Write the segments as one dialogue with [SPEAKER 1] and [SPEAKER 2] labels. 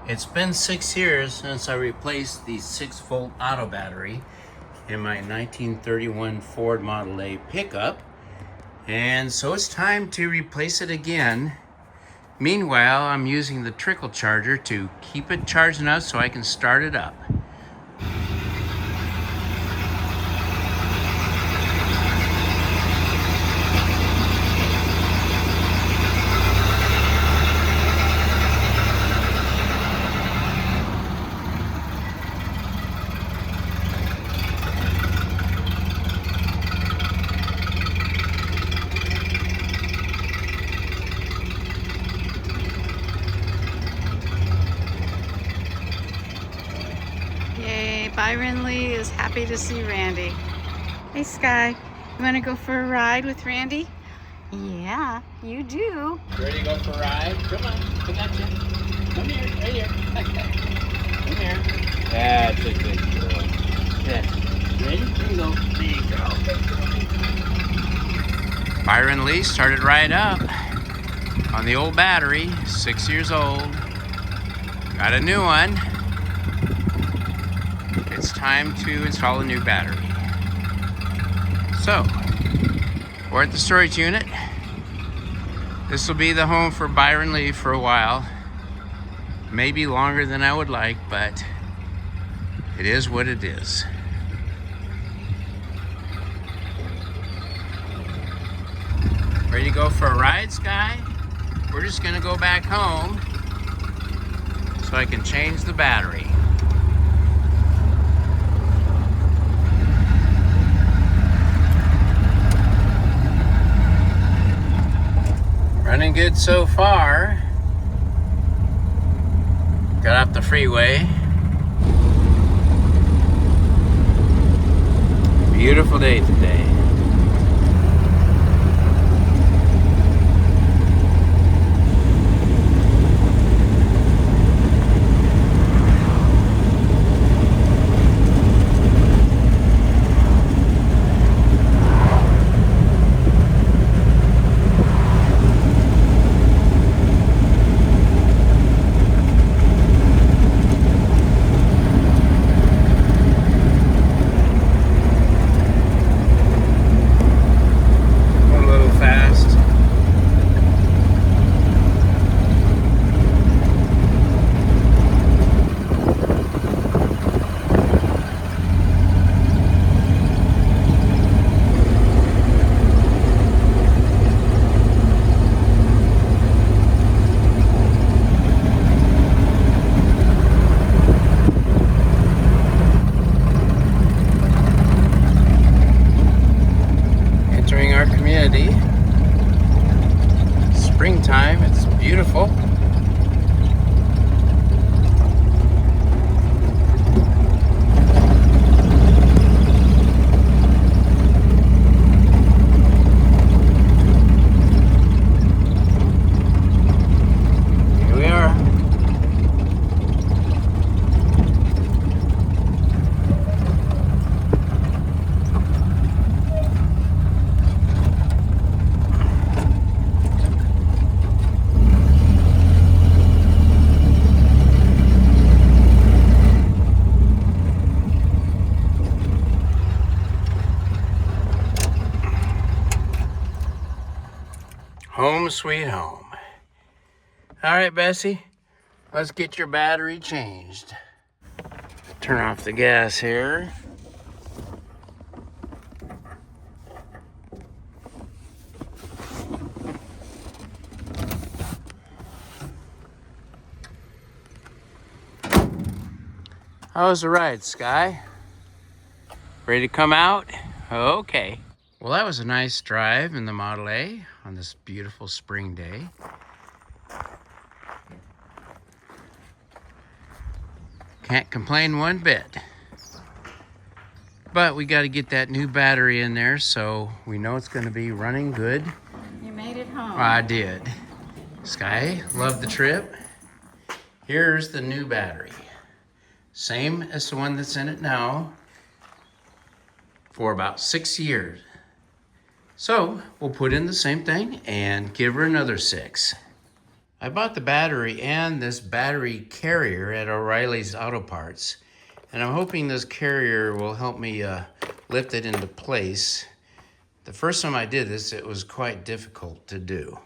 [SPEAKER 1] It's been 6 years since I replaced the 6-volt auto battery in my 1931 Ford Model A pickup, and so it's time to replace it again. Meanwhile, I'm using the trickle charger to keep it charged enough so I can start it up.
[SPEAKER 2] Yay, Byron Lee is happy to see Randy. Hey Sky, you want to go for a ride with Randy? Yeah, you do.
[SPEAKER 1] Ready to go for a ride? Come on, I got you. Come here, right here. Come here. That's a good girl. Yeah. Ready? There you go. There you go. Byron Lee started right up on the old battery, 6 years old. Got a new one. It's time to install a new battery. So, we're at the storage unit. This will be the home for Byron Lee for a while. Maybe longer than I would like, but it is what it is. Ready to go for a ride, Sky? We're just gonna go back home so I can change the battery. Running good so far. Got off the freeway. Beautiful day today. Our community. Springtime, it's beautiful. Here we are. Home sweet home. All right, Bessie, let's get your battery changed. Turn off the gas here. How was the ride, Sky? Ready to come out? Okay. Well, that was a nice drive in the Model A on this beautiful spring day. Can't complain one bit. But we got to get that new battery in there so we know it's going to be running good.
[SPEAKER 2] You made it home.
[SPEAKER 1] I did. Sky, loved the trip. Here's the new battery. Same as the one that's in it now for about 6 years. So we'll put in the same thing and give her another 6. I bought the battery and this battery carrier at O'Reilly's Auto Parts, and I'm hoping this carrier will help me lift it into place. The first time I did this, it was quite difficult to do.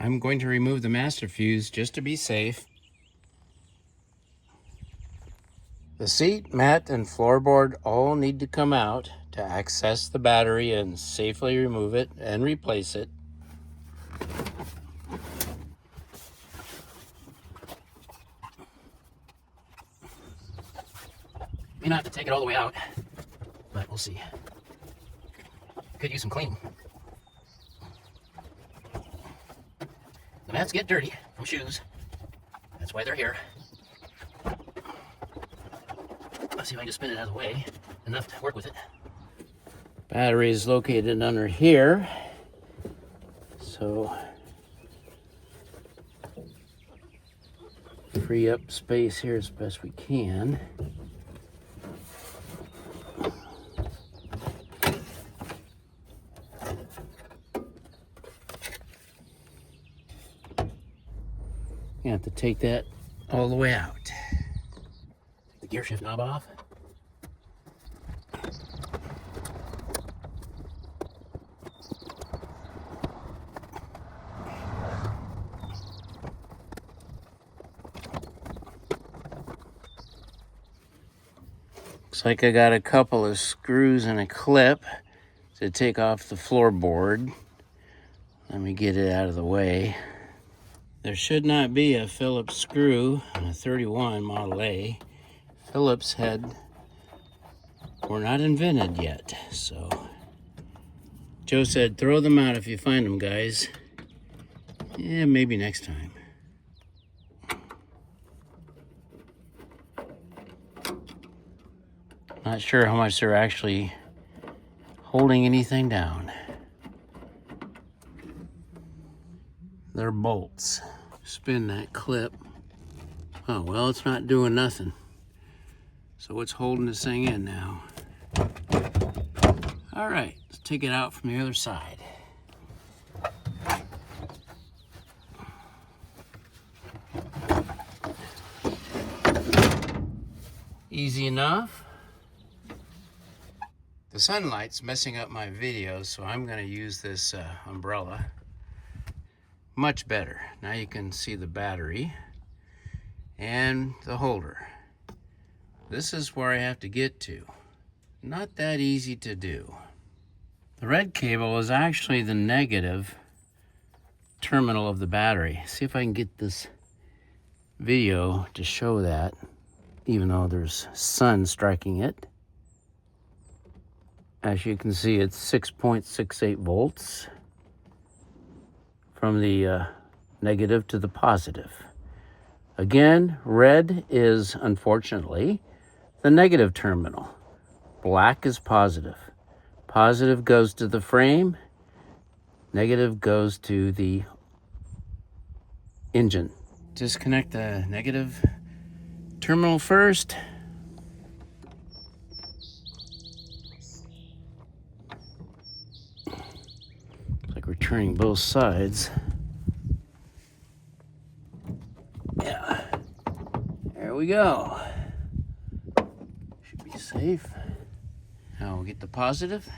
[SPEAKER 1] I'm going to remove the master fuse just to be safe. The seat, mat, and floorboard all need to come out to access the battery and safely remove it and replace it. May not have to take it all the way out, but we'll see. Could use some cleaning. The mats get dirty from shoes. That's why they're here. Let's see if I can just spin it out of the way enough to work with it. Battery is located under here. So free up space here as best we can. You have to take that all the way out. Take the gear shift knob off. Looks like I got a couple of screws and a clip to take off the floorboard. Let me get it out of the way. There should not be a Phillips screw on a 31 Model A. Phillips were not invented yet, so Joe said throw them out if you find them, guys. Yeah, maybe next time. Not sure how much they're actually holding anything down. They're bolts. Spin that clip. Oh, well, it's not doing nothing. So what's holding this thing in now? All right, let's take it out from the other side. Easy enough. The sunlight's messing up my video, so I'm gonna use this umbrella. Much better. Now you can see the battery and the holder. This is where I have to get to. Not that easy to do. The red cable is actually the negative terminal of the battery. See if I can get this video to show that, even though there's sun striking it. As you can see, it's 6.68 volts. From the negative to the positive. Again, red is, unfortunately, the negative terminal. Black is positive. Positive goes to the frame. Negative goes to the engine. Disconnect the negative terminal first. We're turning both sides. Yeah, there we go. Should be safe. Now we'll get the positive.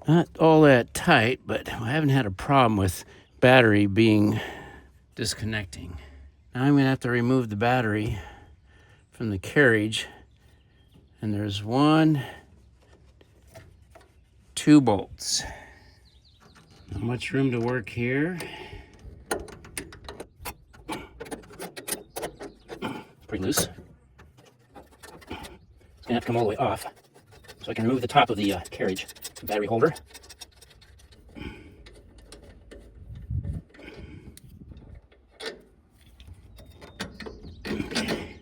[SPEAKER 1] Not all that tight, but I haven't had a problem with battery being disconnecting. Now I'm gonna have to remove the battery from the carriage, and there's 2 bolts. Not much room to work here. Pretty loose. It's gonna have to come all the way off so I can remove the top of the carriage battery holder. Okay.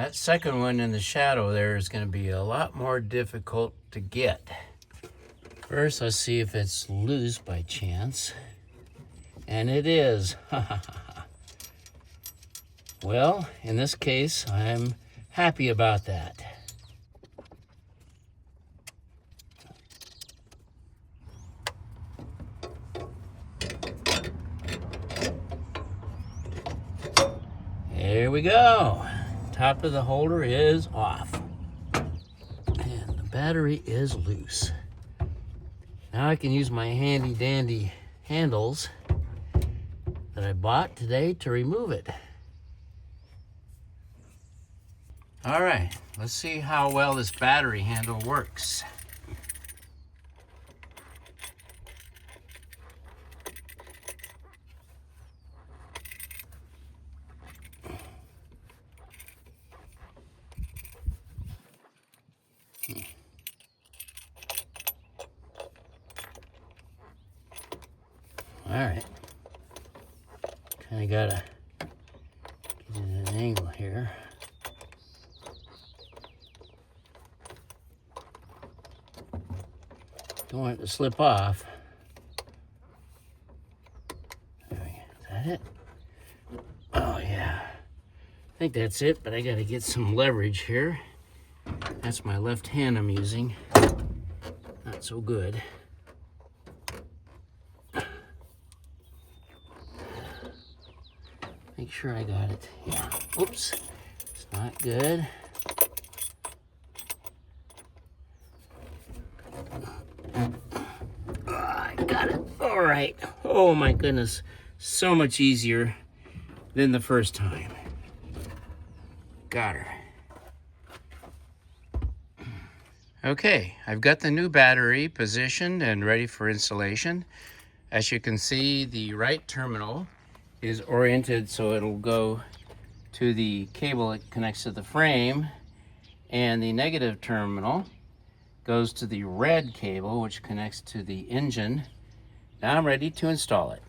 [SPEAKER 1] That second one in the shadow there is going to be a lot more difficult to get. First, let's see if it's loose by chance. And it is. Well, in this case, I'm happy about that. There we go. Top of the holder is off. And the battery is loose. Now I can use my handy dandy handles that I bought today to remove it. All right, let's see how well this battery handle works. All right, kind of gotta get in an angle here. Don't want it to slip off. There we go. Is that it? Oh yeah, I think that's it, but I gotta get some leverage here. That's my left hand I'm using. Not so good. Make sure I got it. Yeah. Oops. It's not good. Oh, I got it. All right. Oh my goodness. So much easier than the first time. Got her. Okay, I've got the new battery positioned and ready for installation. As you can see, the right terminal is oriented so it'll go to the cable that connects to the frame, and the negative terminal goes to the red cable which connects to the engine. Now I'm ready to install it.